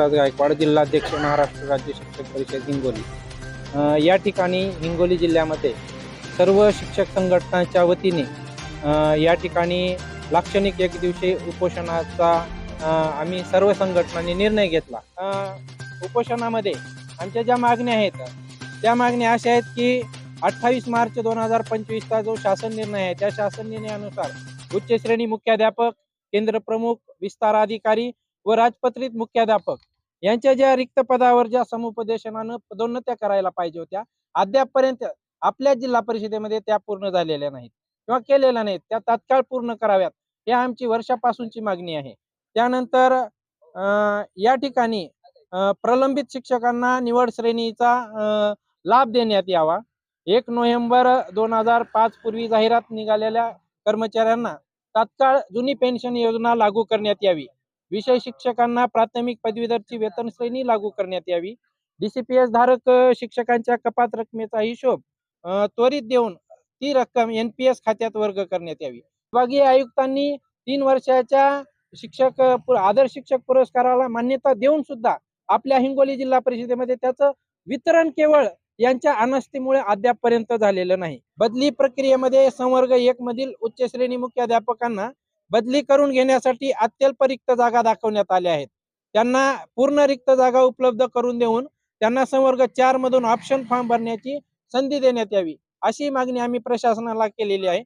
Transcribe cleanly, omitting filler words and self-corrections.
विलास गायकवाड, जिल्हाध्यक्ष महाराष्ट्र राज्य शिक्षक परिषद हिंगोली। या ठिकाणी हिंगोली जिल्ह्यामध्ये सर्व शिक्षक संघटनांच्या वतीने या ठिकाणी लाक्षणिक एक दिवसीय उपोषणाचा आम्ही सर्व संघटनांनी निर्णय घेतला। उपोषणामध्ये आमच्या ज्या मागण्या आहेत त्या मागण्या अशा आहेत की 28 मार्च 2025 चा जो शासन निर्णय आहे त्या शासन निर्णयानुसार उच्च श्रेणी मुख्याध्यापक, केंद्र प्रमुख, विस्तार अधिकारी व राजपत्रित मुख्याध्यापक यांच्या ज्या रिक्त पदावर ज्या समुपदेशनानं पदोन्नत्या करायला पाहिजे होत्या, अद्यापपर्यंत आपल्या जिल्हा परिषदेमध्ये त्या पूर्ण झालेल्या नाहीत किंवा केलेल्या नाहीत, त्या तात्काळ पूर्ण कराव्यात, ही आमची वर्षापासूनची मागणी आहे। त्यानंतर या ठिकाणी प्रलंबित शिक्षकांना निवड श्रेणीचा लाभ देण्यात यावा। 1 नोव्हेंबर 2005 पूर्वी जाहिरात निघालेल्या कर्मचाऱ्यांना तात्काळ जुनी पेन्शन योजना लागू करण्यात यावी। विषय शिक्षकांना प्राथमिक पदवीधरची वेतन श्रेणी लागू करण्यात यावी। DCPS धारक शिक्षकांच्या कपात रकमेचा हिशोब त्वरित देऊन ती रक्कम NPS खात्यात वर्ग करण्यात यावी। विभागीय आयुक्तांनी 3 वर्षाच्या आदर्श शिक्षक पुरस्काराला मान्यता देऊन सुद्धा आपल्या हिंगोली जिल्हा परिषदेमध्ये त्याचं वितरण केवळ यांच्या अनास्थेमुळे अद्यापपर्यंत झालेलं नाही। बदली प्रक्रियेमध्ये संवर्ग 1 मधील उच्च श्रेणी मुख्याध्यापकांना बदली करून घेण्यासाठी अत्यल्प रिक्त जागा दाखवण्यात आल्या आहेत। त्यांना पूर्ण रिक्त जागा उपलब्ध करून देऊन त्यांना संवर्ग 4 मधून ऑप्शन फॉर्म भरण्याची संधी देण्यात यावी, अशी मागणी आम्ही प्रशासनाला केलेली आहे।